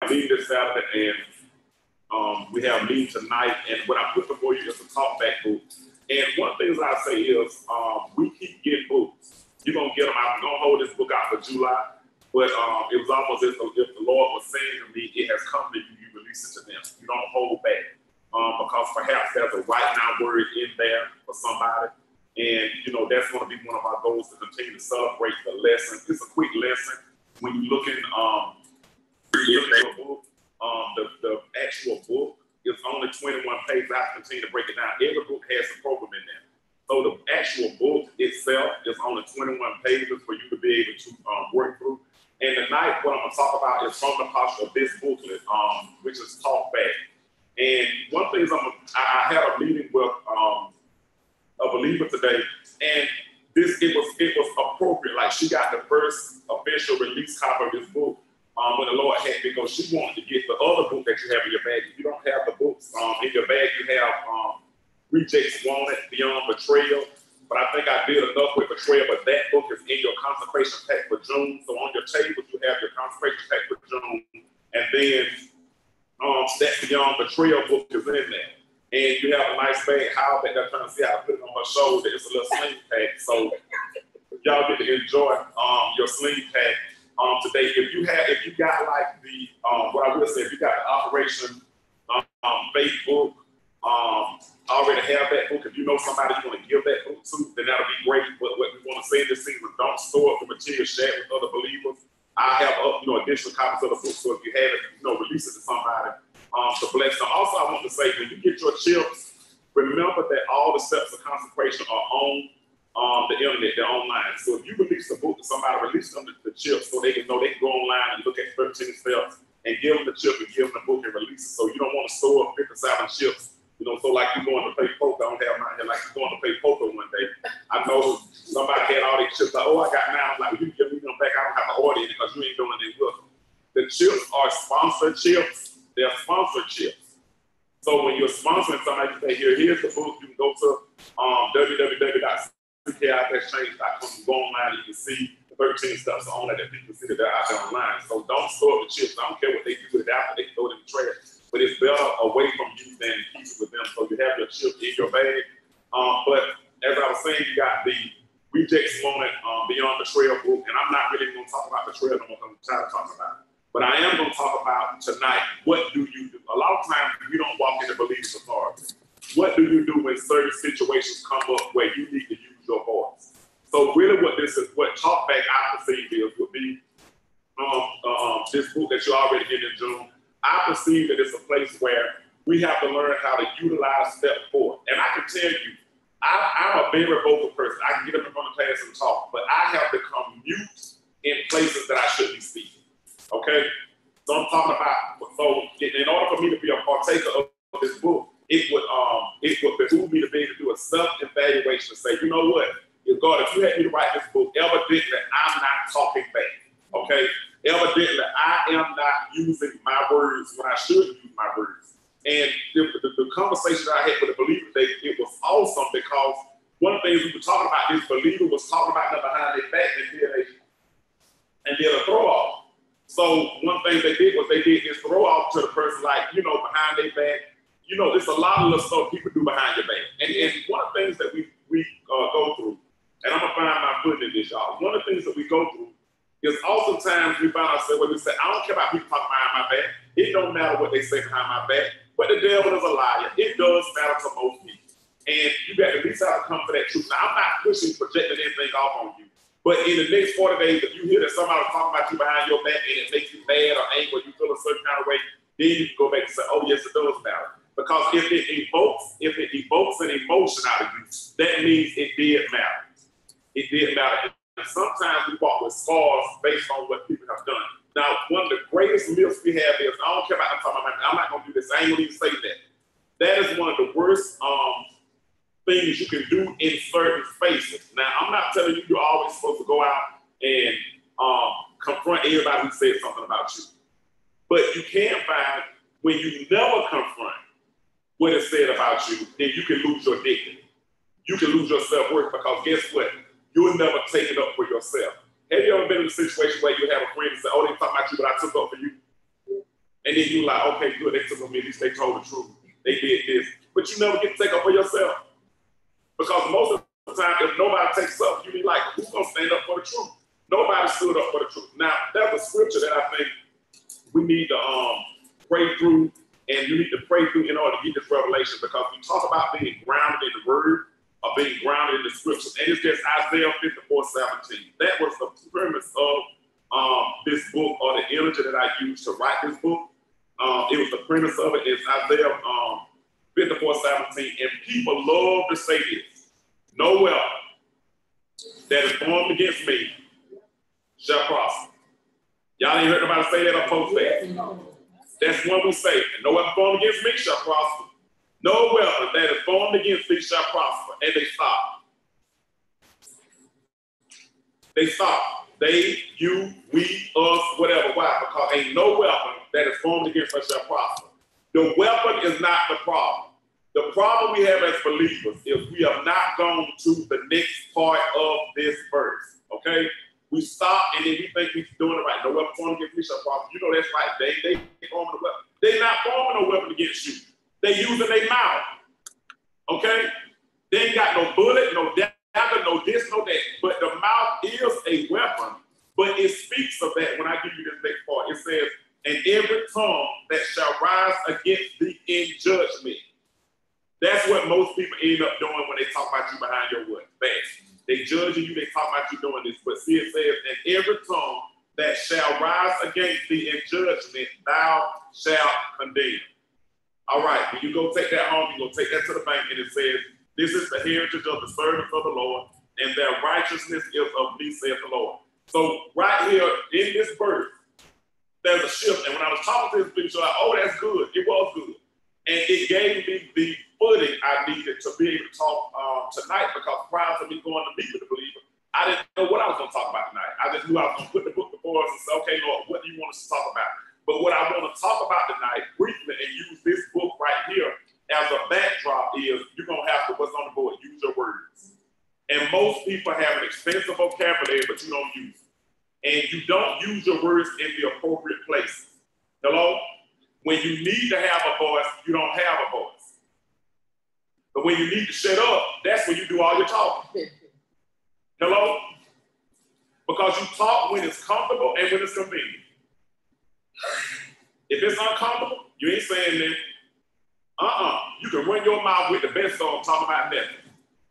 meeting this Saturday, and we have a meeting tonight. And what I put before you is a talk back book. And one of the things I say is we keep getting books. You're going to get them out. We're going to hold this book out for July. But it was almost as if the Lord was saying to me, it has come to you, you release it to them. You don't hold back. Because perhaps there's a right now word in there for somebody. And, you know, that's going to be one of our goals, to continue to celebrate the lesson. It's a quick lesson. When you look in the book, the actual book is only 21 pages. I continue to break it down. Every book has a program in there. So the actual book itself is only 21 pages for you to be able to work through. And tonight, what I'm going to talk about is from the posture of this booklet, which is Talk Back. And one thing is, I had a meeting with a believer today, and it was appropriate. Like, she got the first official release copy of this book when the Lord had me go. She wanted to get the other book that you have in your bag. If you don't have the books in your bag, you have Rejects Wanted, Beyond Betrayal. But I think I did enough with Betrayal, but that book is in your consecration pack for June. So on your table, you have your consecration pack for June. And then that Beyond Betrayal book is in there. And you have a nice bag. How that they're trying to see how to put it on her shoulder. It's a little sling pack. So y'all get to enjoy your sling pack today. If you got like the, what I will say, if you got the Operation Faith book, already have that book. If you know somebody you want to give that book to, then that'll be great. But what we want to say in this season, don't store up the material, share it with other believers. I have additional copies of the book, so if you have it, release it to somebody to bless them. Also, I want to say, when you get your chips, remember that all the steps of consecration are on the internet, they're online. So if you release the book to somebody, release them the chips so they can know they can go online and look at 13 steps and give them the chip and give them the book and release it. So you don't want to store 57 chips. So like you're going to play poker. I don't have mine here. Like you're going to play poker one day. I know somebody had all these chips. Like, I got now. I'm like, you give me them back. I don't have to order it because you ain't doing it with them. The chips are sponsored chips. They're sponsored chips. So when you're sponsoring somebody, you say, here's the book. You can go to www.ckifexchange.com. You go online and you can see the 13 steps on it that people see that they're out there online. So don't store the chips. I don't care what they do with it after. They can throw it in the trash. But it's better away from you than keep it with them. So you have your chip in your bag. But as I was saying, you got the Rejects Wanted, Beyond Betrayal book. And I'm not really going to talk about betrayal no more because I'm tired of talking about it. But I am going to talk about tonight, what do you do? A lot of times you don't walk in the believer's authority. What do you do when certain situations come up where you need to use your voice? So really what Talk Back I perceive would be this book that you already get in June. I perceive that it's a place where we have to learn how to utilize step 4. And I can tell you, I'm a very vocal person. I can get up in front of class and talk, but I have become mute in places that I shouldn't be speaking. Okay? So I'm talking about, in order for me to be a partaker of this book, it would behoove me to be able to do a self-evaluation and say, you know what? If you had me to write this book, evidently I'm not talking back. Okay? Evidently, I am not using my words when I should use my words. And the conversation that I had with a believer today, it was awesome because one of the things we were talking about, this believer was talking about them behind their back and did a throw off. So one thing they did was they did this throw off to the person, like, behind their back. There's a lot of little stuff people do behind your back. And one of the things that we go through, and I'm going to find my foot in this, y'all. One of the things that we go through is oftentimes we find ourselves where we say, I don't care about people talking behind my back. It don't matter what they say behind my back. But the devil is a liar. It does matter to most people. And you got to at least have to come for that truth. Now, I'm not projecting anything off on you. But in the next 40 days, if you hear that somebody talking about you behind your back and it makes you mad or angry, or you feel a certain kind of way, then you can go back and say, oh, yes, it does matter. Because if it evokes an emotion out of you, that means it did matter. It did matter. And sometimes we walk with scars based on what people have done. Now, one of the greatest myths we have is, I don't care about I'm not going to do this. I ain't going to even say that. That is one of the worst things you can do in certain spaces. Now, I'm not telling you you're always supposed to go out and confront everybody who said something about you. But you can find when you never confront what is said about you, then you can lose your dignity. You can lose your self-worth because guess what? You'll never take it up for yourself. Have you ever been in a situation where you have a friend and say, oh, they talking about you, but I took up for you? And then you like, okay, good, they took me, at least they told the truth. They did this. But you never get to take up for yourself. Because most of the time, if nobody takes up, you be like, who's going to stand up for the truth? Nobody stood up for the truth. Now, that's a scripture that I think we need to pray through, and you need to pray through in order to get this revelation, because we talk about being grounded in the word or being grounded in the scriptures, and it's just Isaiah 54:17. That was the premise of this book, or the energy that I used to write this book. It was the premise of it. It's Isaiah 54:17, and people love to say this: no weapon that is formed against me shall prosper. Y'all ain't heard nobody say that or post that. That's one we say. And no weapon formed against me shall prosper. No weapon that is formed against me shall prosper. And they stop. They stop. They, you, we, us, whatever. Why? Because ain't no weapon that is formed against us shall prosper. The weapon is not the problem. The problem we have as believers is we have not gone to the next part of this verse. Okay? We stop and then we think we're doing it right. No weapon formed against me shall prosper. You know that's right. They forming a weapon. They not forming no weapon against you. They using their mouth. Okay? They ain't got no bullet, no dagger, no this, no that. But the mouth is a weapon. But it speaks of that when I give you this next part. It says, and every tongue that shall rise against thee in judgment. That's what most people end up doing when they talk about you behind your back. They judging you, they talk about you doing this. But see, it says, and every tongue that shall rise against thee in judgment, thou shalt condemn. All right, when you go take that home, you go take that to the bank, and it says, this is the heritage of the servants of the Lord, and their righteousness is of me, saith the Lord. So right here in this verse, there's a shift. And when I was talking to this picture, like, oh, that's good. It was good. And it gave me the footing I needed to be able to talk tonight, because prior to me going to meet with the believer, I didn't know what I was going to talk about tonight. I just knew I was going to put the book before us and say, okay, Lord, what do you want us to talk about? But what I want to talk about tonight briefly, and use this book right here as a backdrop, is you're going to have to, what's on the board, use your words. And most people have an extensive vocabulary, but you don't use it. And you don't use your words in the appropriate places. Hello? When you need to have a voice, you don't have a voice. But when you need to shut up, that's when you do all your talking. Hello? Because you talk when it's comfortable and when it's convenient. If it's uncomfortable, you ain't saying that. You can run your mouth with the best song talking about nothing.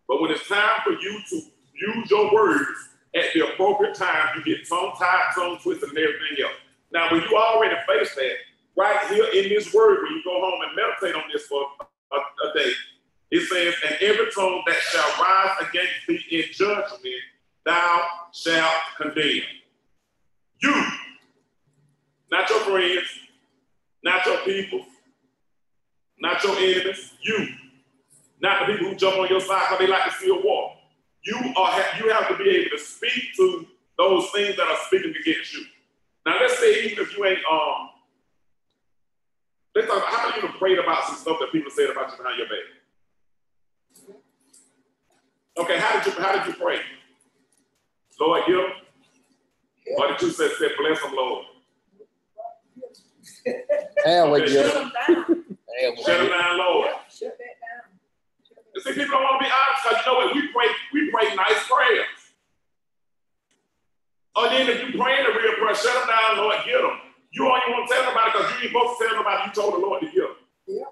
But when it's time for you to use your words at the appropriate time, you get tongue-tied, tongue-twisted, and everything else. Now, when you already face that, right here in this word, when you go home and meditate on this for a day, it says, and every tongue that shall rise against thee in judgment, thou shalt condemn. You, not your friends, not your people, not your enemies, you, not the people who jump on your side because they like to see a war. You have to be able to speak to those things that are speaking against you. Now, let's say even if you ain't, let's talk about how many of you prayed about some stuff that people said about you behind your back? Okay, how did you pray? Lord, heal them? Or did you say bless them, Lord? Okay. Shut them down, Lord. Shut that down. You see, people don't want to be honest, because you know what? We pray nice prayers. Or then if you praying a real prayer, shut them down, Lord, heal them. You don't even want to tell nobody, because you ain't supposed to tell nobody you told the Lord to heal them. Yeah.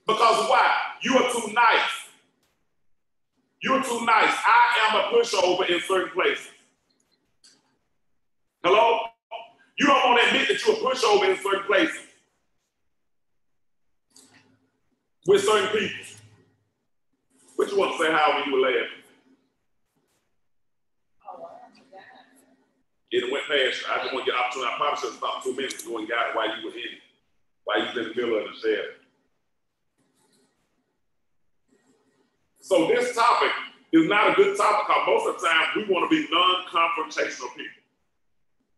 Because why? You are too nice. You're too nice. I am a pushover in certain places. Hello? You don't want to admit that you're a pushover in certain places with certain people. What you want to say, how when you were laughing? It went past you. I just want to get opportunity. I probably should have stopped 2 minutes ago and got it while you were in it, while you was in the middle of the shed. So this topic is not a good topic, because most of the time we want to be non-confrontational people.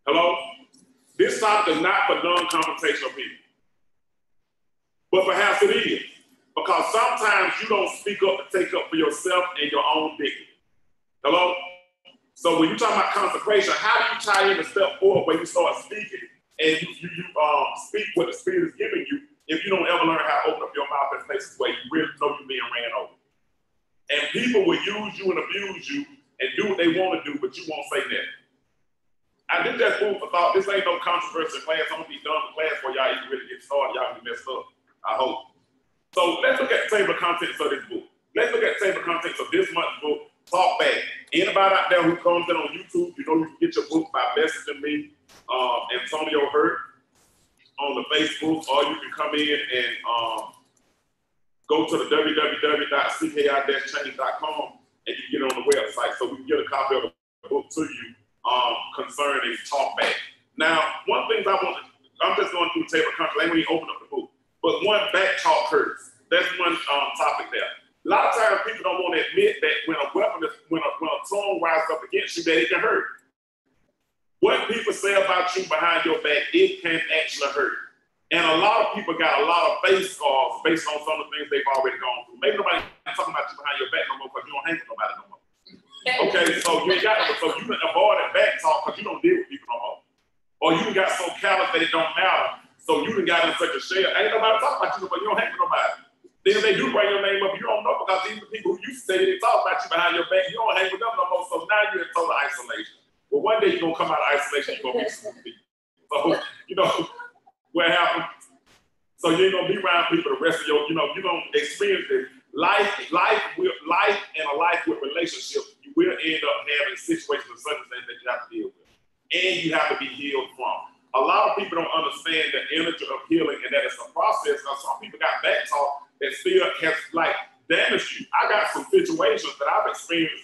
Hello? This topic is not for non-confrontational people. But perhaps it is, because sometimes you don't speak up to take up for yourself and your own dignity. Hello? So when you're talking about consecration, how do you tie in the step forward when you start speaking and you speak what the Spirit is giving you, if you don't ever learn how to open up your mouth in places where you really know you're being ran over. And people will use you and abuse you and do what they want to do, but you won't say that. I did that food for thought. This ain't no controversial class. I'm gonna be done with class before y'all even really get started. Y'all be messed up, I hope. So let's look at the table of contents of this book. Let's look at the table of contents of this month's book, Talk Back. Anybody out there who comes in on YouTube, you know you can get your book by messaging me, Antonio Hurt, on the Facebook, or you can come in and go to the www.cki-change.com and you get on the website so we can get a copy of the book to you concerning Talk Back. Now, one thing I'm just going through the table of contents, I ain't when you open up the book, but one, back talk hurts. That's one topic there. A lot of times people don't want to admit that when a tongue rises up against you, that it can hurt. What people say about you behind your back, it can actually hurt. And a lot of people got a lot of face scars based on some of the things they've already gone through. Maybe nobody talking about you behind your back no more because you don't hang with nobody no more. Okay, so you ain't got no, so you can avoid that back talk because you don't deal with people no more. Or you got so callous that it don't matter, so you done got in such a shell. Ain't nobody talking about you, but you don't hang with nobody. Then if they do bring your name up, you don't know because these are the people who used to say they talk about you behind your back. You don't hang with them no more, so now you're in total isolation. But one day you're going to come out of isolation, you're going to be some people. So, you know, what happened? So you ain't going to be around people the rest of your, you know, you're going to experience it. Life and a life with relationships, you will end up having situations and circumstances that you have to deal with. And you have to be healed from. A lot of people don't understand the energy of healing and that it's a process. Now, some people got back talk that still has like damaged you. I got some situations that I've experienced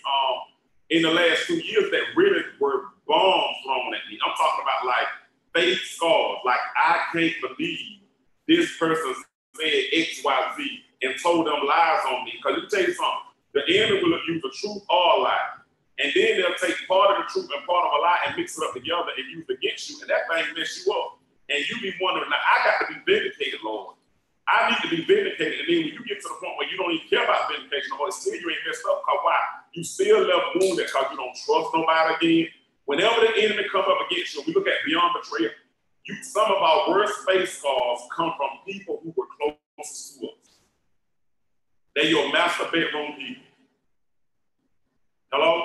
in the last 2 years that really were bombs thrown at me. I'm talking about like fake scars. Like, I can't believe this person said X, Y, Z and told them lies on me. Because let me tell you something, the enemy will use the truth or a lie. And then they'll take part of the truth and part of a lie and mix it up together and use it against you. And that thing mess you up. And you be wondering, now I got to be vindicated, Lord. I need to be vindicated. And then when you get to the point where you don't even care about vindication, or still you ain't messed up, because why? You still left wounded because you don't trust nobody again. Whenever the enemy comes up against you, we look at beyond betrayal. Some of our worst face scars come from people who were closest to us. They're your master bedroom people. Hello?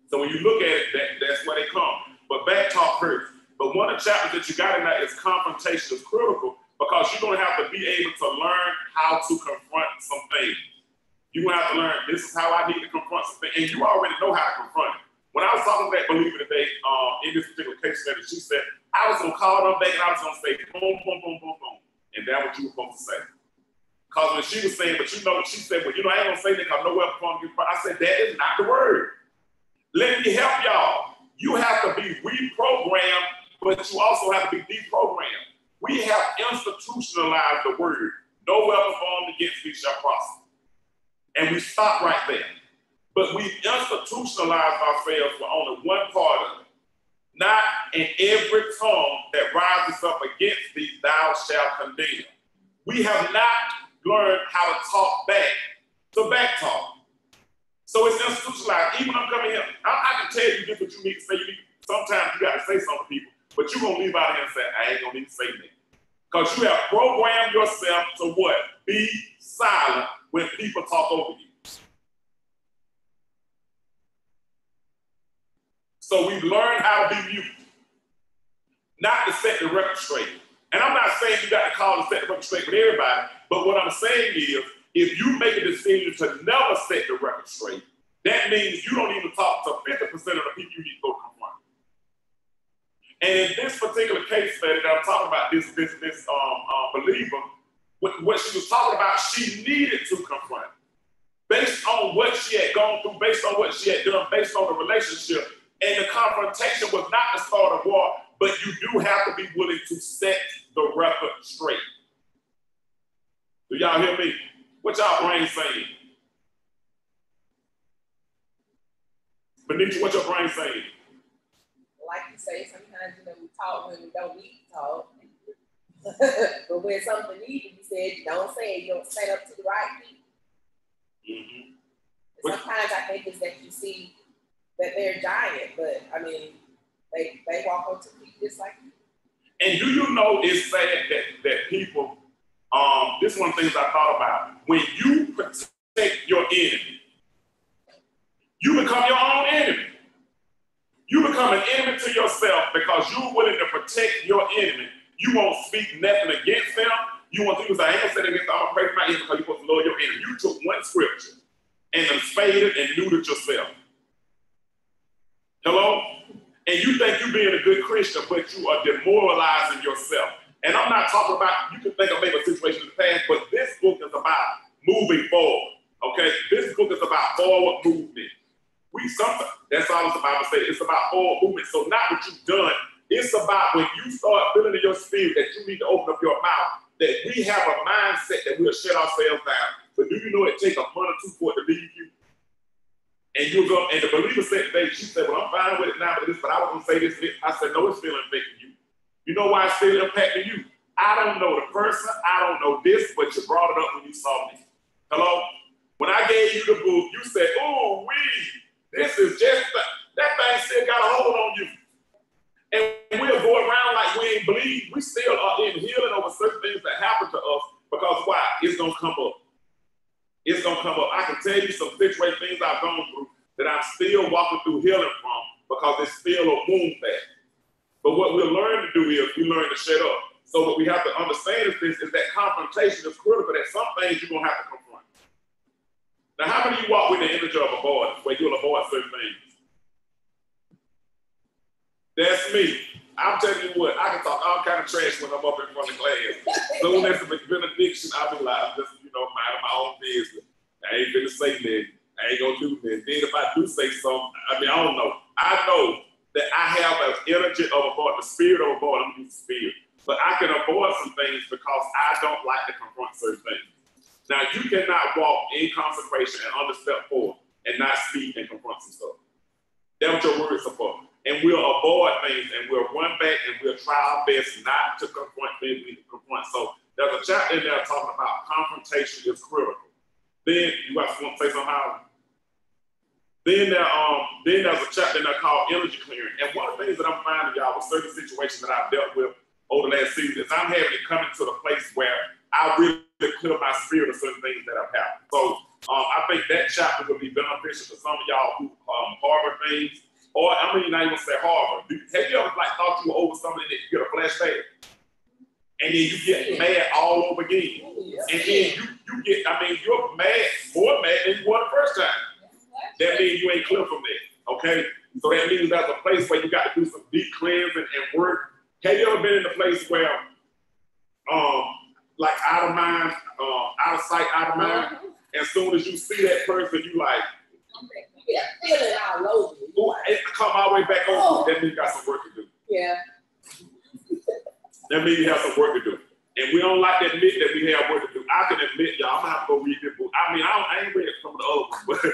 So when you look at it, that's where they come. But back talk hurts. But one of the chapters that you got in that is confrontation is critical because you're going to have to be able to learn how to confront some things. You're going to have to learn, this is how I need to confront some things. And you already know how to confront it. When I was talking to that believer today, in this particular case study, she said, I was going to call them back and I was going to say, boom, boom, boom, boom, boom. And that's what you were supposed to say. Because when she was saying, but you know, she said, well, you know, I ain't going to say that because nowhere upon you. I said, that is not the word. Let me help y'all. You have to be reprogrammed, but you also have to be deprogrammed. We have institutionalized the word, no weapon formed against me shall prosper. And we stop right there. But we institutionalized ourselves for only one part of it. Not in every tongue that rises up against thee, thou shalt condemn. We have not learned how to talk back to back talk. So it's institutionalized. Even when I'm coming here, I can tell you this what you need to say. Sometimes you got to say something to people, but you're going to leave out here and say, I ain't going to need to say that. Because you have programmed yourself to what? Be silent when people talk over you. So we've learned how to be mute, not to set the record straight. And I'm not saying you got to call to set the record straight with everybody, but what I'm saying is, if you make a decision to never set the record straight, that means you don't even talk to 50% of the people you need to go confront. And in this particular case study that I'm talking about, this believer, what she was talking about, she needed to confront. Based on what she had gone through, based on what she had done, based on the relationship, and the confrontation was not the start of war, but you do have to be willing to set the record straight. Do y'all hear me? What y'all brain saying? Benitra, what your brain saying? Like you say, sometimes we talk when we don't need to talk. But when something needs to be said, you don't say it. You don't stand up to the right people. Mm-hmm. Sometimes I think it's that you see that they're giant, but I mean, they walk on 2 feet just like you. And do you know it's sad that people, this is one of the things I thought about. When you protect your enemy, you become your own enemy. You become an enemy to yourself because you're willing to protect your enemy. You won't speak nothing against them. You want people to say, I ain't saying against them, I'm going to pray for my enemy because you're supposed to love your enemy. You took one scripture and then spaded and neutered yourself. Hello? And you think you're being a good Christian, but you are demoralizing yourself. And I'm not talking about, you can think of maybe a situation in the past, but this book is about moving forward. Okay? This book is about forward movement. That's all the Bible says. It's about forward movement. So not what you've done. It's about when you start feeling in your spirit that you need to open up your mouth, that we have a mindset that we'll shut ourselves down. But do you know it takes a month or two for it to leave you? And you'll go, and the believer said today, she said, well, I'm fine with it now, but I was going to say this. I said, no, it's still impacting you. You know why it's still impacting you? I don't know the person. I don't know this, but you brought it up when you saw me. Hello? When I gave you the book, you said, oh, this is just, that thing still got a hold on you. And we'll go around like we ain't believe. We still are in healing over certain things that happen to us because why? It's going to come up. It's going to come up. I can tell you some situations, things I've gone through that I'm still walking through healing from because it's still a wound there. But what we'll learn to do is we learn to shut up. So what we have to understand is that confrontation is critical, that some things you're going to have to confront. Now, how many of you walk with the image of avoidance where you'll avoid certain things? That's me. I'm telling you what, I can talk all kind of trash when I'm up in front of class. Soon as it's been addiction, I'll be like, just, mind my own business. I ain't gonna say that. I ain't gonna do this. Then if I do say something, I don't know. I know that I have an energy of avoidance, the spirit of avoidance, I'm used to spirit. But I can avoid some things because I don't like to confront certain things. Now, you cannot walk in consecration and understep forward and not speak and confront some stuff. That's what your words are for. And we'll avoid things and we'll run back and we'll try our best not to confront things we need to confront. So there's a chapter in there talking about confrontation is critical. Then you guys want to say something, Howard? Then there's a chapter in there called energy clearing. And one of the things that I'm finding, y'all, with certain situations that I've dealt with over the last season is I'm having to come into the place where I really clear my spirit of certain things that have happened. So I think that chapter would be beneficial to some of y'all who harbor things. Or I mean, not even say harbor. Have you ever thought you were over something and you get a flashback? And then you get mad all over again. And then you get, you're mad, more mad than you were the first time. That means you ain't clear from that, okay? So that means there's a place where you got to do some deep cleansing and work. Have you ever been in a place where, like out of mind, out of sight, out of mind? And as soon as you see that person, you like, yeah, feeling all over you. Ooh, it come all the way back over. That means you got some work to do. Yeah. That means you have some work to do. And we don't like to admit that we have work to do. I can admit, y'all, I'm going to have to go read this book. I ain't read some of the other ones, but so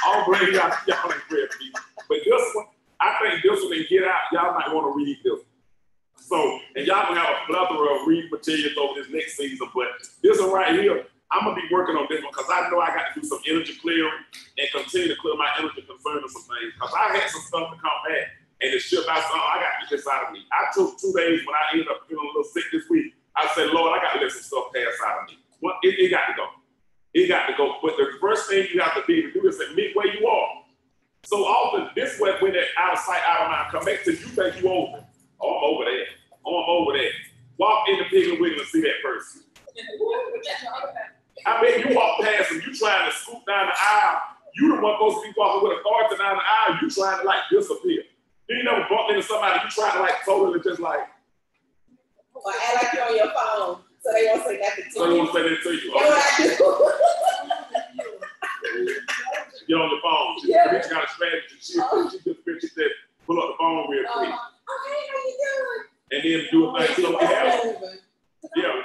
I'll bring y'all ain't read me. But this one, I think this one and Get Out, y'all might want to read this one. So, and y'all going to have a plethora of reading materials over this next season, but this one right here, I'm going to be working on this one because I know I got to do some energy clearing and continue to clear my energy concerning some things. Because I had some stuff to come back and it should not something I got to get this out of me. I took 2 days when I ended up feeling a little sick this week. I said, Lord, I got to let some stuff pass out of me. Well, it got to go. It got to go. But the first thing you have to be able to do is admit where you are. So often, this way, when that out of sight, out of mind come back to you, think you over. Oh, I'm over there. Oh, I'm over there. Walk in the Piggly Wiggly and see that person. You walk past them, you trying to scoot down the aisle. You the one supposed to be walking with authority down the aisle. You trying to disappear. You never bump into somebody, you trying to totally just or act like you're on your phone, so they won't say nothing to you. So they won't say that to you. What I do? You're on the phone. She got a strategy. She just pull up the phone real quick. Okay, how you doing? And then do a thing. So we have. Yeah.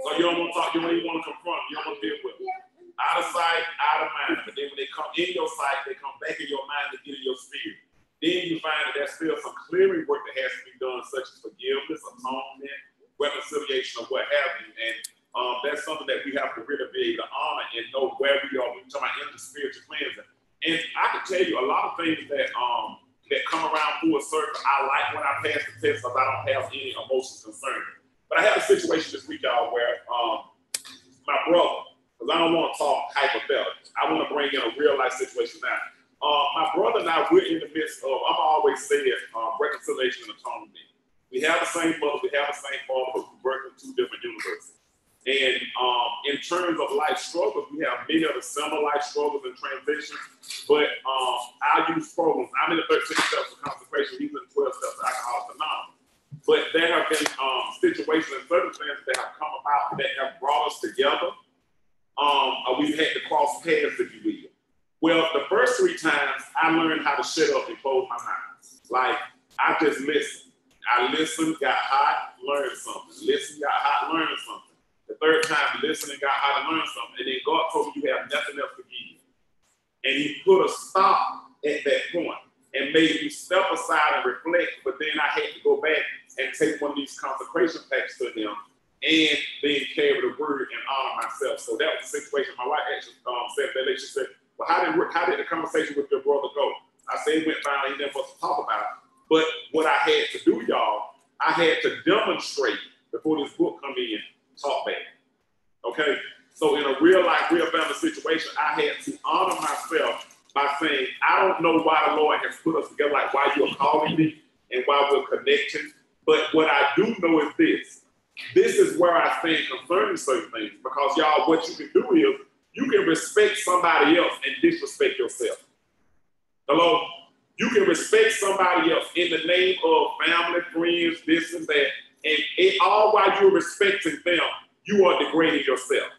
So you don't want to talk, you don't even want to confront, you don't want to deal with them. Out of sight, out of mind. But then when they come in your sight, they come back in your mind to get in your spirit. Then you find that there's still some clearing work that has to be done, such as forgiveness, atonement, reconciliation, or what have you. And that's something that we have to really be able to honor and know where we are when we're talking about inner spiritual cleansing. And I can tell you a lot of things that come around full circle, I like when I pass the test because I don't have any emotions concerned. But I had a situation this week, y'all, where my brother, because I don't want to talk hypothetical, I want to bring in a real life situation now. My brother and I, we're in the midst of, I'm always saying, reconciliation and atonement. We have the same mother, we have the same father, but we work in two different universes. And in terms of life struggles, we have many of the similar life struggles and transitions, but I use programs. I'm in the 13 steps of consecration, he's in the 12 steps of Alcoholics Anonymous. But there have been situations and circumstances that have come about that have brought us together. We've had to cross paths, if you will. Well, the first 3 times, I learned how to shut up and close my mouth. Like, I just listened. I listened, got hot, learned something. Listened, got hot, learned something. The third time, listening, got hot, and learned something. And then God told me, you have nothing else to give. And he put a stop at that point and made me step aside and reflect. But then I had to go back and take one of these consecration packs to him and then carry the word and honor myself. So that was the situation. My wife actually said that. She said, well, how did the conversation with your brother go? I said it went fine. He didn't want to talk about it. But what I had to do, y'all, I had to demonstrate before this book come in, talk back. Okay? So in a real life, real family situation, I had to honor myself by saying, I don't know why the Lord has put us together, like why you are calling me and why we're connecting. But what I do know is this. This is where I stand concerning certain things. Because y'all, what you can do is you can respect somebody else and disrespect yourself. Hello? You can respect somebody else in the name of family, friends, this and that. And all while you're respecting them, you are degrading yourself.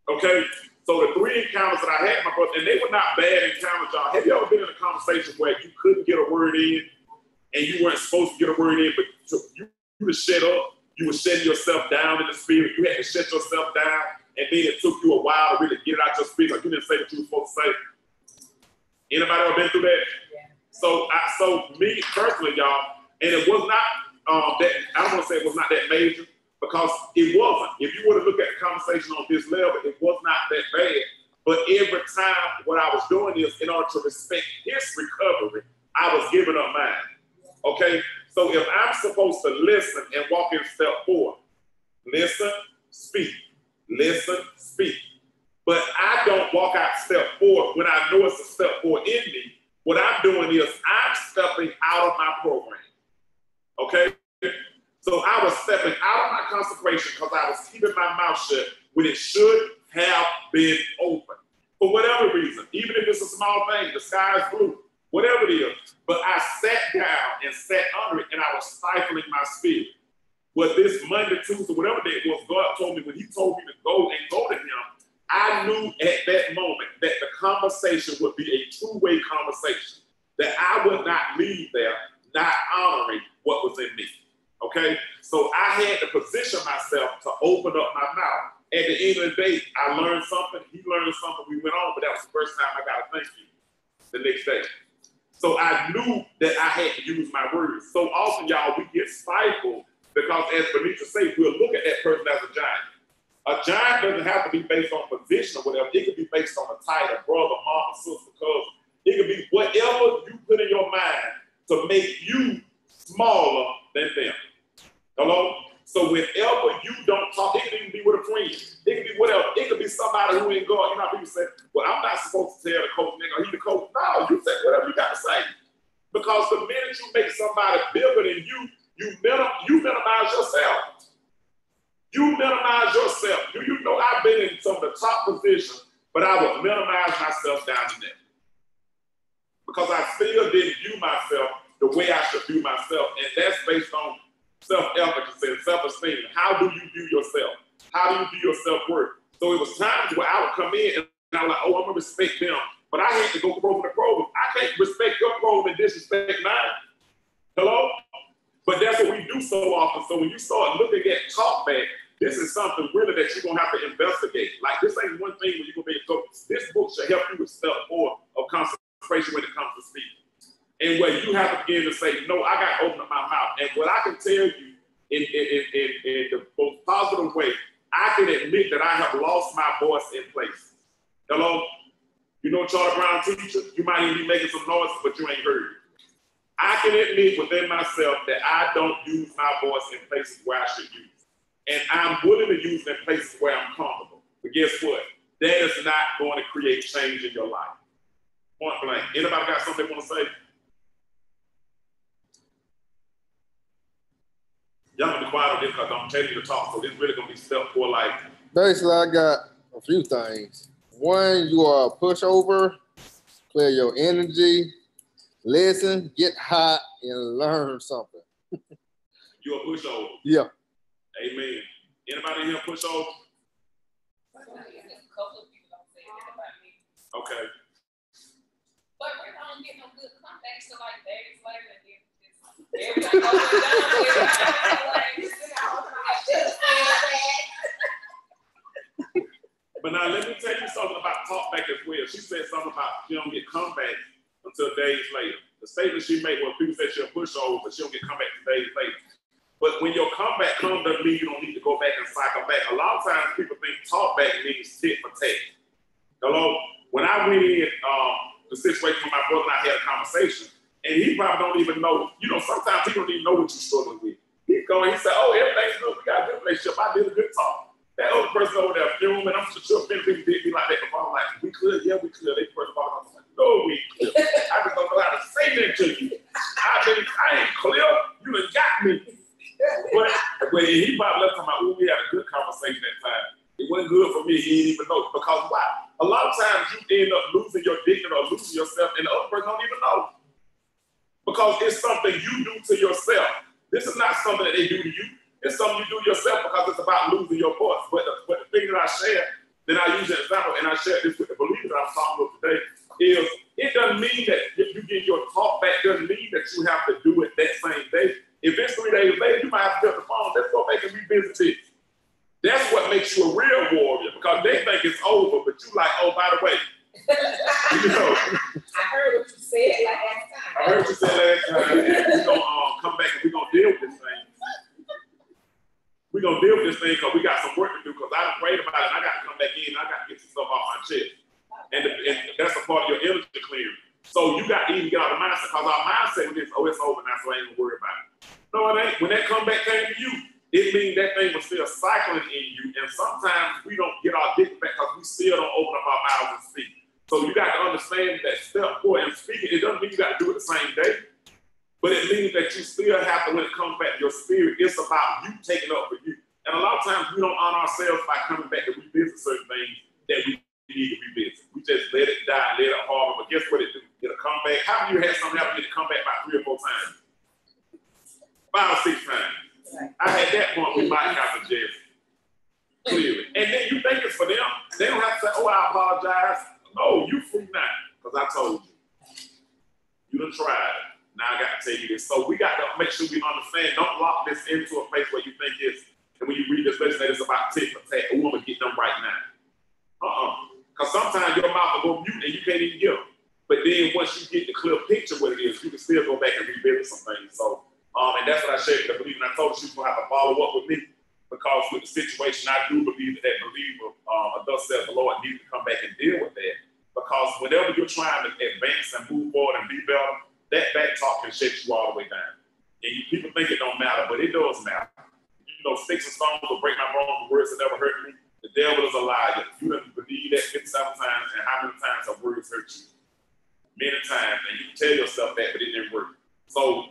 Okay? So the 3 encounters that I had, my brother, and they were not bad encounters, y'all. Have you ever been in a conversation where you couldn't get a word in and you weren't supposed to get a word in, but you were shut up? You were shutting yourself down in the spirit. You had to shut yourself down, and then it took you a while to really get it out your spirit. Like you didn't say what you were supposed to say. Anybody ever been through that? Yeah. So me personally, y'all, and it was not that, I don't want to say it was not that major, because it wasn't. If you were to look at the conversation on this level, it was not that bad. But every time what I was doing is, in order to respect his recovery, I was giving up mine. Okay? So if I'm supposed to listen and walk in step 4, listen, speak. Listen, speak. But I don't walk out step 4 when I know it's a step 4 in me. What I'm doing is I'm stepping out of my program. Okay? So I was stepping out of my consecration because I was keeping my mouth shut when it should have been open. For whatever reason, even if it's a small thing, the sky is blue, whatever it is. But I sat down and sat under it, and I was stifling my spirit. Well, this Monday, Tuesday, whatever day it was, God told me, when he told me to go to him, I knew at that moment that the conversation would be a two-way conversation, that I would not leave there not honoring what was in me. Okay? So I had to position myself to open up my mouth. At the end of the day, I learned something, he learned something, we went on, but that was the first time I got to thank you the next day. So I knew that I had to use my words. So often, y'all, we get stifled because, as Benita said, we'll look at that person as a giant. A giant doesn't have to be based on position or whatever. It could be based on a title, brother, mama, sister, cousin. It could be whatever you put in your mind to make you smaller than them. Hello? So whenever you don't talk, it can even be with a friend. It can be whatever. It could be somebody who ain't God. You know how people say, well, I'm not supposed to tell the coach, nigga, he the coach. No, you say whatever you got to say. Because the minute you make somebody bigger than you minimize yourself. You minimize yourself. Do you know I've been in some of the top positions, but I would minimize myself down to that. Because I still didn't view myself the way I should view myself. And that's based on self-efficacy and self-esteem. How do you view yourself? How do you view your self-worth? So it was times where I would come in and I was like, oh, I'm going to respect them. But I had to go program the program. I can't respect your program and disrespect mine. Hello? But that's what we do so often. So when you start looking at talkback, this is something really that you're going to have to investigate. Like, this ain't one thing where you're going to be able to go. This book should help you with step 4 of concentration when it comes to speaking. And where you have to begin to say, no, I got to open up my mouth. And what I can tell you in the most positive way, I can admit that I have lost my voice in place. Hello? You know Charlie Brown teacher? You might even be making some noise, but you ain't heard it. I can admit within myself that I don't use my voice in places where I should use it. And I'm willing to use it in places where I'm comfortable. But guess what? That is not going to create change in your life. Point blank. Anybody got something they want to say? Y'all gonna be quiet on this because I'm telling you to talk, so this really gonna be step 4 life. Basically, I got a few things. One, you are a pushover, clear your energy, listen, get hot, and learn something. You a pushover? Yeah. Amen. Anybody here pushover? Okay. But we don't get no good comebacks to like days later and everything over and done. But now let me tell you something about talk back as well. She said something about she don't get comeback until days later. The statement she made was people said she'll push over, but she don't get comeback days later. But when your comeback comes, doesn't mean you don't need to go back and cycle back. A lot of times people think talk back means tit for tat. Hello? When I went in the situation with my brother and I had a conversation, and he probably don't even know, you know, sometimes people don't even know what you're struggling with. He said, oh, everything's good, we got a good relationship, I did a good talk. That other person over there fuming, I'm sure many people did me like that before. I'm like, we could, yeah, we could. They first of all, I'm like, no, we could. I just don't know how to say that to you. I ain't clear, you done got me. But he probably left talking about, oh, we had a good conversation that time. It wasn't good for me, he didn't even know. Because why? A lot of times you end up losing your dignity or losing yourself, and the other person don't even know. Because it's something you do to yourself. This is not something that they do to you. It's something you do yourself because it's about losing your voice. But the thing that I share, then I use an example, and I share this with the believers that I'm talking with today, is it doesn't mean that if you get your talk back, doesn't mean that you have to do it that same day. If it's 3 days later, you might have to pick up the phone. Let's go back and revisit it. That's what makes you a real warrior, because they think it's over, but you like, oh, by the way. You know, I heard what you said last time. I heard what you said last time, and we're going to come back and we're going to deal with this thing. We're going to deal with this thing because we got some work to do, because I prayed about it, and I got to come back in, and I got to get some stuff off my chest. And that's a part of your energy clearing. So you got to even get out of the mindset, because our mindset is, oh, it's over now, so I ain't going to worry about it. No, it ain't. When that comeback came to you, it means that thing was still cycling in you, and sometimes we don't get our dick back because we still don't open up our mouths and speak. So you got to understand that step 4 in speaking, it doesn't mean you got to do it the same day, but it means that you still have to, when it comes back to your spirit, it's about you taking up for you. And a lot of times we don't honor ourselves by coming back to revisit certain things that we need to revisit. We just let it die, let it harbor, but guess what it do? It'll come back. How many of you had something happen to come back about 3 or 4 times? 5 or 6 times. I had that point with my Pastor Jeff. Clearly. And then you think it's for them. They don't have to say, oh, I apologize. No, you free now, because I told you. You done tried it. Now I got to tell you this. So we got to make sure we understand. Don't lock this into a place where you think it's, and when you read this lesson, that it's about tit for tat. Oh, I'm going to get them right now. Because sometimes your mouth will go mute and you can't even get them. But then once you get the clear picture what it is, you can still go back and revisit some things. So, and that's what I shared with the believer. And I told her she was going to have to follow up with me, because with the situation, I do believe that that believer, thus says the Lord, needs to come back and deal with that. Because whenever you're trying to advance and move forward and be better, that back talk can shake you all the way down. And people think it don't matter, but it does matter. You know, sticks and stones will break my bones, the words that never hurt me. The devil is a liar. You didn't believe that 57 times, and how many times have words hurt you? Many times, and you can tell yourself that, but it didn't work. So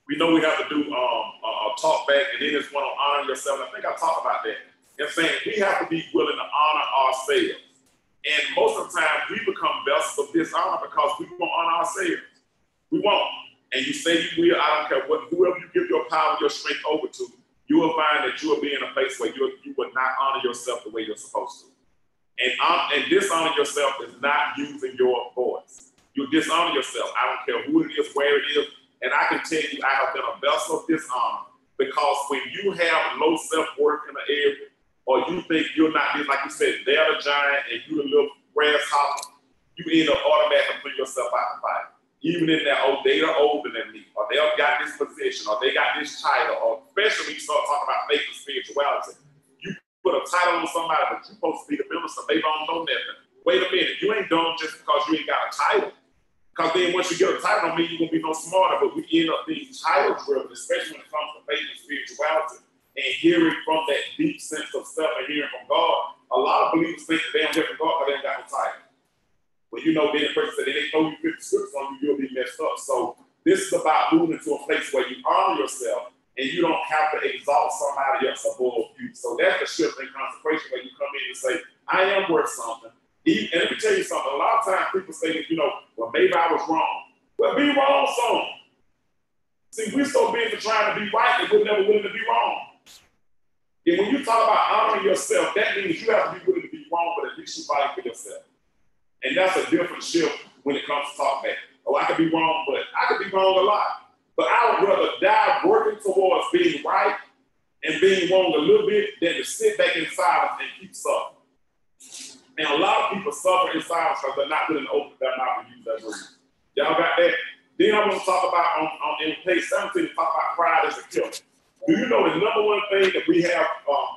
we know we have to do a talk back, and then it's one on honor yourself. I think I talked about that. And saying we have to be willing to honor ourselves. And most of the time, we become vessels of dishonor because we won't honor ourselves. We won't. And you say you will, I don't care whoever you give your power, your strength over to, you will find that you will be in a place where you will not honor yourself the way you're supposed to. And dishonor yourself is not using your voice. You dishonor yourself. I don't care who it is, where it is. And I can tell you, I have been a vessel of dishonor, because when you have low self-worth in the area, or you think you're not, like you said, they're the giant and you the little grasshopper, you end up automatically putting yourself out the fight. Even in that, oh, they are older than me, or they have got this position, or they got this title, or especially when you start talking about faith and spirituality. You put a title on somebody, but you're supposed to be the minister. They don't know nothing. Wait a minute, you ain't done just because you ain't got a title. Because then once you get a title, don't mean you're going to be no smarter, but we end up being title driven, especially when it comes to faith and spirituality and hearing from that deep sense of self and hearing from God. A lot of believers think that they don't hear from God because they ain't got no title. Well, you know, then the person said they throw you 50 scripts on you, you'll be messed up. So this is about moving to a place where you honor yourself and you don't have to exalt somebody else above you. So that's the shift in consecration where you come in and say, I am worth something. And let me tell you something, a lot of times people say that, you know, well, maybe I was wrong. Well, be wrong some. See, we're so busy trying to be right that we're never willing to be wrong. And when you talk about honoring yourself, that means you have to be willing to be wrong, but at least you fight for yourself. And that's a different shift when it comes to talk back. Oh, I could be wrong, but I could be wrong a lot. But I would rather die working towards being right and being wrong a little bit than to sit back in silence and keep suffering. And a lot of people suffer in silence because they're not willing to open their mouth and use their words. Y'all got that? Then I'm going to talk about, in page 17, talk about pride as a killer. Do you know the number one thing that we have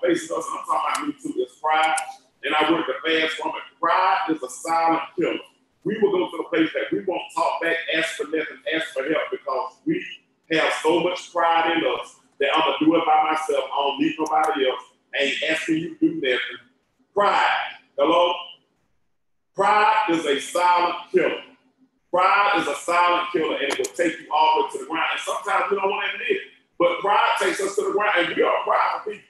facing us, and I'm talking about me too, is pride? And I work the fast from it. Pride is a silent killer. We will go to the place that we won't talk back, ask for nothing, ask for help, because we have so much pride in us that I'm going to do it by myself. I don't need nobody else. I ain't asking you to do nothing. Pride. Hello? Pride is a silent killer. Pride is a silent killer, and it will take you all the way to the ground. And sometimes we don't want to admit it, but pride takes us to the ground, and we are prideful people.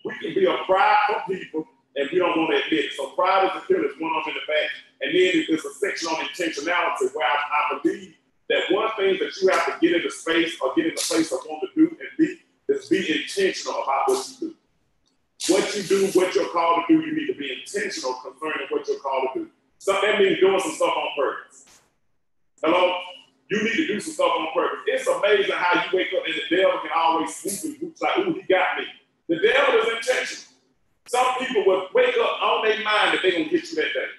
We can be a prideful people, and we don't want to admit it. So pride is a killer. It's one up in the back. And then there's a section on intentionality where I believe that one thing that you have to get into space or get into place of want to do and be is be intentional about what you do. What you do, what you're called to do, you need to be intentional concerning what you're called to do. So that means doing some stuff on purpose. Hello? You need to do some stuff on purpose. It's amazing how you wake up and the devil can always sweep and boots like, ooh, he got me. The devil is intentional. Some people will wake up on their mind that they're going to get you that day.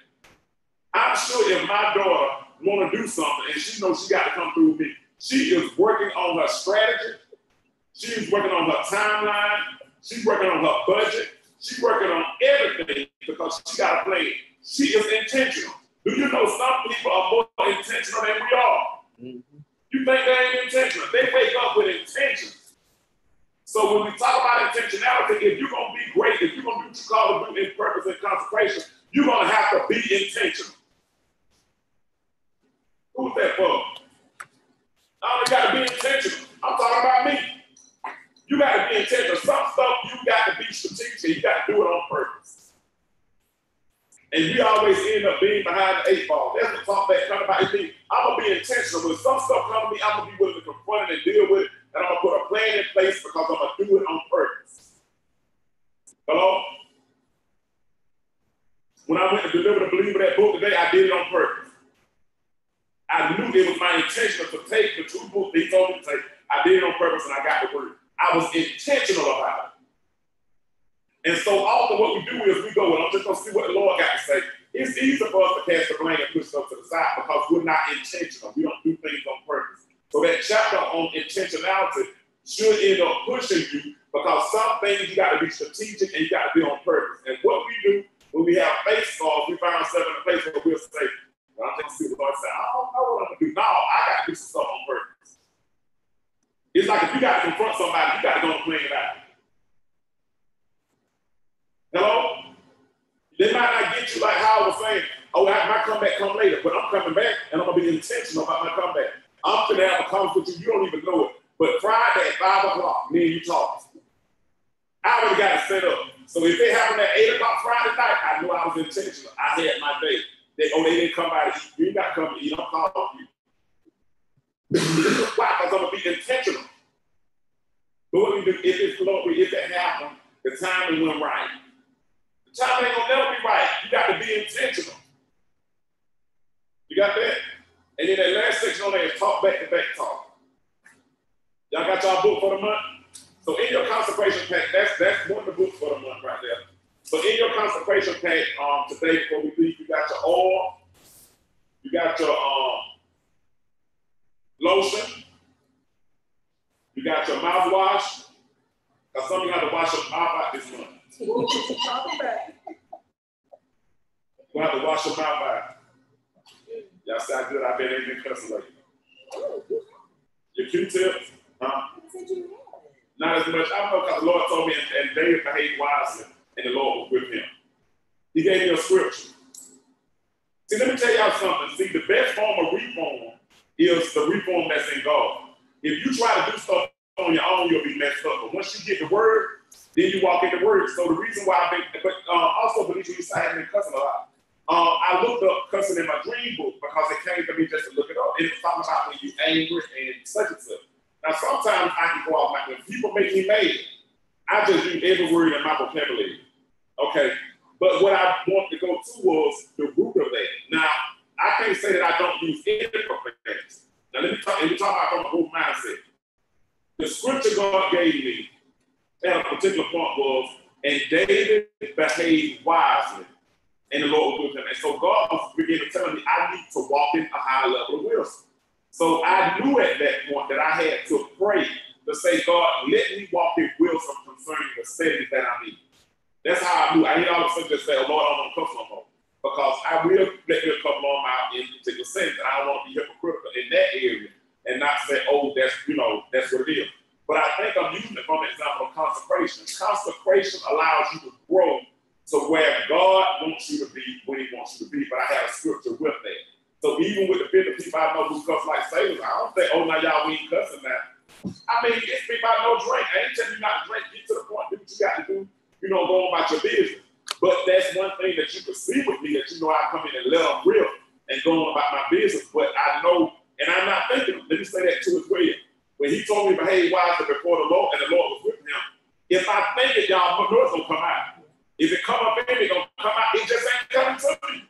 I'm sure if my daughter want to do something and she knows she got to come through me, she is working on her strategy. She's working on her timeline. She's working on her budget. She's working on everything because she got a plan. She is intentional. Do you know some people are more intentional than we are? Mm-hmm. You think they ain't intentional? They wake up with intentions. So when we talk about intentionality, if you're going to be great, if you're going to do what you call to do in purpose and consecration, you're going to have to be intentional. Who's that for? I only got to be intentional. I'm talking about me. You got to be intentional. Some stuff you got to be strategic. You got to do it on purpose. And we always end up being behind the 8 ball. That's the talk that come about me. I'm going to be intentional. When some stuff comes to me, I'm going to be willing to confront it and deal with it. And I'm going to put a plan in place because I'm going to do it on purpose. Hello? When I went to deliver the Believer that book today, I did it on purpose. I knew it was my intention to take the 2 books they told me to take. I did it on purpose and I got the word. I was intentional about it. And so often what we do is we go, well, I'm just going to see what the Lord got to say. It's easy for us to cast the blame and push stuff to the side because we're not intentional. We don't do things on purpose. So that chapter on intentionality should end up pushing you because some things you got to be strategic and you got to be on purpose. And what we do when we have faith scars, we find ourselves in a place where we'll say, well, I'm just going to see what the Lord said. I don't know what I'm going to do. No, I got to do some stuff on purpose. It's like if you got to confront somebody, you got to go and plan it out. Hello? They might not get you like how I was saying, oh, my comeback come later, but I'm coming back and I'm going to be intentional about my comeback. I'm going to have a conversation with you. You don't even know it. But Friday at 5 o'clock, me and you talk. I already got it set up. So if it happened at 8 o'clock Friday night, I knew I was intentional. I had my day. They didn't come by to eat. You ain't got to come to eat. I'm calling you. Why? Because I'm going to be intentional. But what we do, if it's glory, if it happened, the timing went right. The timing ain't going to never be right. You got to be intentional. You got that? And then that last section on there is talk back-to-back talk. Y'all got y'all book for the month? So in your consecration pack, that's one of the books for the month right there. So in your consecration pack today, before we leave, you got your oil, you got your lotion, you got your mouthwash, because some of you have to wash your mouth out this month. You have to wash your mouth out. Y'all sound good. I've been in cussing lately. Your Q-tips? Huh? Not as much. I know because the Lord told me, and David behaved wisely, and the Lord was with him. He gave me a scripture. See, let me tell y'all something. See, the best form of reform is the reform that's in God. If you try to do stuff on your own, you'll be messed up. But once you get the word, then you walk in the word. So the reason why I've been, but also, Felicia, you said I've been cussing a lot. I looked up cussing in my dream book because it came to me just to look it up. It was talking about when you're angry and such and such. Now, sometimes I can go off like, when people make me mad, I just use every word in my vocabulary. Okay? But what I want to go to was the root of that. Now, I can't say that I don't use any profanity. Now, let me talk about from a whole mindset. The scripture God gave me at a particular point was, and David behaved wisely, and the Lord was with him. And so God was beginning to tell me I need to walk in a high level of wisdom. So I knew at that point that I had to pray to say, God, let me walk in wisdom concerning the settings that I'm in. That's how I knew. I didn't all of a sudden just say, oh, Lord, I don't want to cuss no more. Because I will let me come on out in particular sense, and I don't want to be hypocritical in that area and not say, oh, that's what it is. But I think I'm using it from an example of consecration. Consecration allows you to grow to where God wants you to be when he wants you to be. But I have a scripture with that. So even with the 50 people I know who cuss like sailors, I don't say, oh, now y'all, we ain't cussing now. I mean, it's people I know drink. I ain't telling you not to drink. Get to the point, do what you got to do, go about your business. But that's one thing that you can see with me, that I come in and let them rip and go on about my business. But I know, and I'm not thinking, let me say that too as well. When he told me to behave wisely before the Lord, and the Lord was with him, if I think it, y'all, know it's going to come out. If it come up in me, it's going to come out. It just ain't coming to me.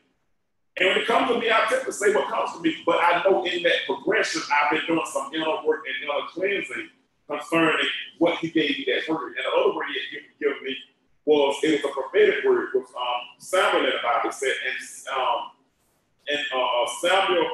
And when it comes to me, I tend to say what comes to me. But I know in that progression, I've been doing some inner work and inner cleansing concerning what he gave me that word. And the other word he had given me was a prophetic word. It was Samuel in the Bible said, and Samuel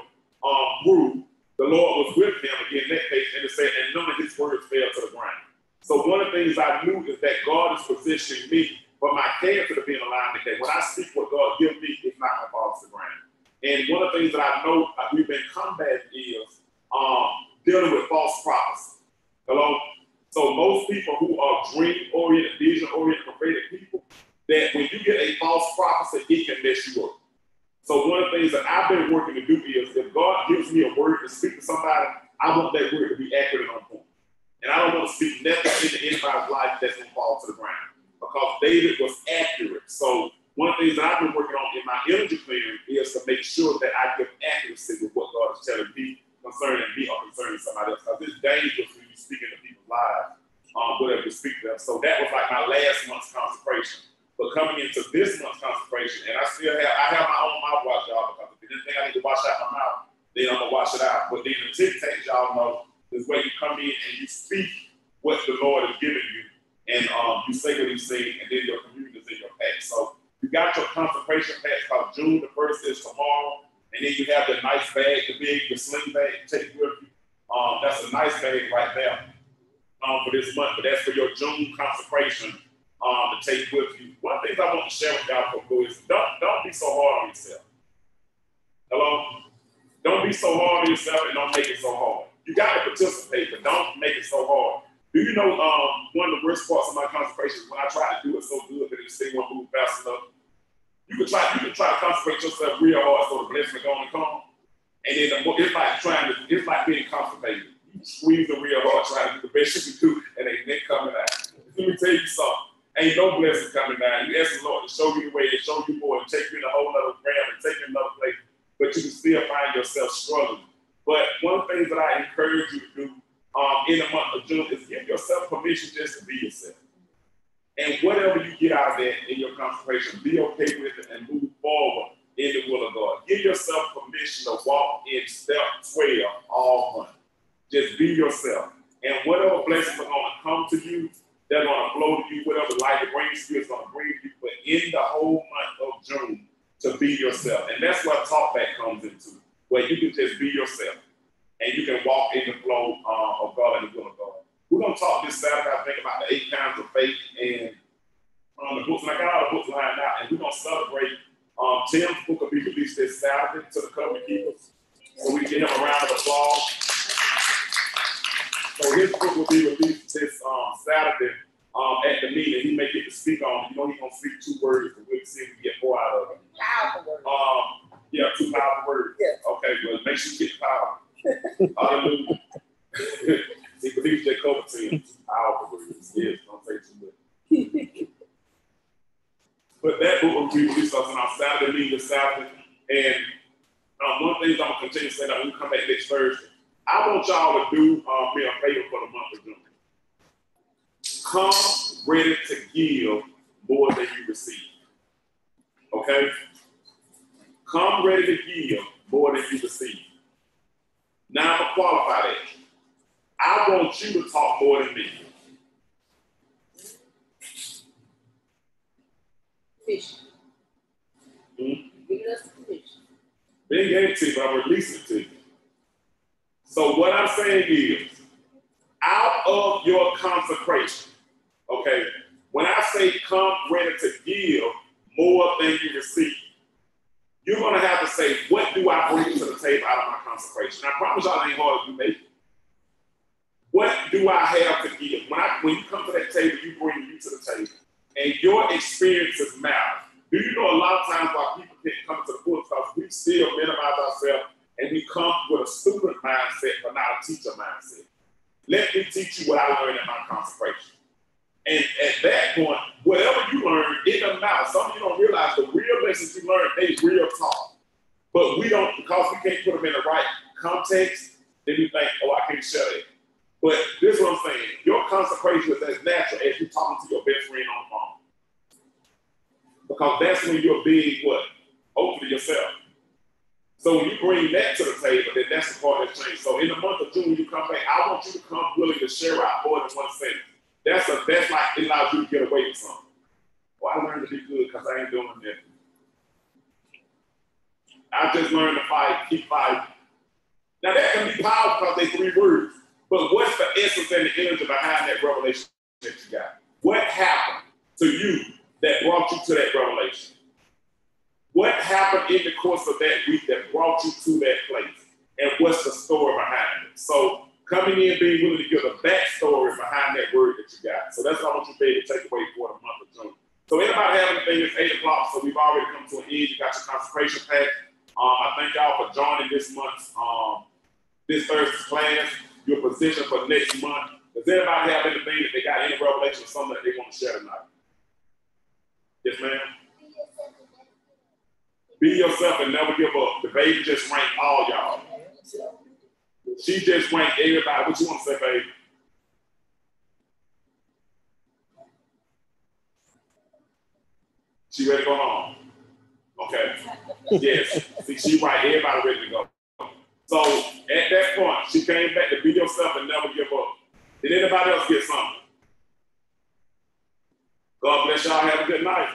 grew. The Lord was with him again that case, and it said, and none of his words fell to the ground. So one of the things I knew is that God is positioning me for my character to be in alignment. That when I speak what God gives me, it's not going to fall to the ground. And one of the things that I know we've been combating is dealing with false prophecy. Hello? So most people who are dream-oriented, vision-oriented, prophetic people, that when you get a false prophecy, it can mess you up. So one of the things that I've been working to do is, if God gives me a word to speak to somebody, I want that word to be accurate and on point. And I don't want to speak nothing into anybody's life that's going to fall to the ground. Because David was accurate. So one of the things that I've been working on in my energy clearing is to make sure that I give accuracy with what God is telling me concerning me or concerning somebody else. Because it's dangerous when you speak into people's lives, whatever you speak to them. So that was like my last month's consecration. But coming into this month's consecration, and I have my own mouthwash, y'all, because if there's anything I need to wash out my mouth, then I'm going to wash it out. But then the TikTok, y'all know, is where you come in and you speak what the Lord has given you, and you say what he's saying, and then your communion is in your pack. So you got your consecration pack called June the 1st is tomorrow, and then you have the nice bag, the sling bag, take with you. That's a nice bag right there for this month, but that's for your June consecration. To take with you. One of the things I want to share with y'all before is don't be so hard on yourself. Hello? Don't be so hard on yourself and don't make it so hard. You got to participate, but don't make it so hard. Do you know one of the worst parts of my consecration is when I try to do it so good that it still won't move fast enough? You can try to consecrate yourself real hard so the blessing is going to come. And then it's like being constipated. You squeeze it real hard trying to do the best you can do, and they coming out. Let me tell you something. Ain't no blessing coming down. You ask the Lord to show you the way, and show you more, and take you in a whole other realm, and take you in another place, but you can still find yourself struggling. But one of the things that I encourage you to do in the month of June is give yourself permission just to be yourself. And whatever you get out of that in your consecration, be okay with it and move forward in the will of God. Give yourself permission to walk in step 12 all month. Just be yourself. And whatever blessings are going to come to you, they're going to flow to you. Whatever life it brings to you is going to bring you. But in the whole month of June, to be yourself. And that's what Talkback comes into, where you can just be yourself. And you can walk in the flow of God and the will of God. We're going to talk this Saturday, I think, about the 8 kinds of faith and the books. And I got all the books lined out. And we're going to celebrate Tim's book will be released this Saturday to the covenant keepers. Saturday at the meeting. He may get to speak on it. You know, he's going to speak 2 words, and we'll see if we get more out of it. Powerful word. Yeah, 2 powerful words. Yes. Okay, well, make sure you get the power. Hallelujah. He believes that cover to him. 2 powerful words. Yes, don't say too much. But that book will be released on our Saturday meeting this Saturday. And one thing I'm going to continue to say that when we come back next Thursday, I want y'all to do me a favor for the month of June. Come ready to give more than you receive. Okay? Come ready to give more than you receive. Now I'm going to qualify that. I want you to talk more than me. Fish. Give us the fish. They gave it to you, but I'm releasing it to you. So what I'm saying is, out of your consecration, okay, when I say come ready to give more than you receive, you're going to have to say, what do I bring to the table out of my consecration? I promise y'all it ain't hard to do that. What do I have to give? When you come to that table, you bring you to the table. And your experiences matter. Do you know a lot of times why people can't come to the book because we still minimize ourselves and we come with a student mindset but not a teacher mindset. Let me teach you what I learned in my consecration. And at that point, whatever you learn, it doesn't matter. Some of you don't realize the real lessons you learn, they real talk. But we don't, because we can't put them in the right context, then we think, oh, I can't share it. But this is what I'm saying. Your consecration is as natural as you talking to your best friend on the phone. Because that's when you're being what? Open to yourself. So when you bring that to the table, then that's the part that's changed. So in the month of June, when you come back, I want you to come willing to share out more than one sentence. That's like, it allows you to get away from something. Well, I learned to be good because I ain't doing that. I just learned to fight, keep fighting. Now that can be powerful because they 3 words. But what's the essence and the energy behind that revelation that you got? What happened to you that brought you to that revelation? What happened in the course of that week that brought you to that place? And what's the story behind it? So coming in, being willing to give a backstory behind that word that you got. So that's what I want you to be able to take away for the month of June. So anybody have anything, it's 8 o'clock, so we've already come to an end. You got your consecration pack. I thank y'all for joining this month's, this Thursday's class, your position for next month. Does anybody have anything that they got any revelation or something that they want to share tonight? Yes, ma'am? Be yourself and never give up. The baby just ranked all y'all. She just ranked everybody. What you want to say, baby? She ready to go home? Okay. Yes. See, she right. Everybody ready to go. So at that point, she came back to be yourself and never give up. Did anybody else get something? God bless y'all. Have a good night.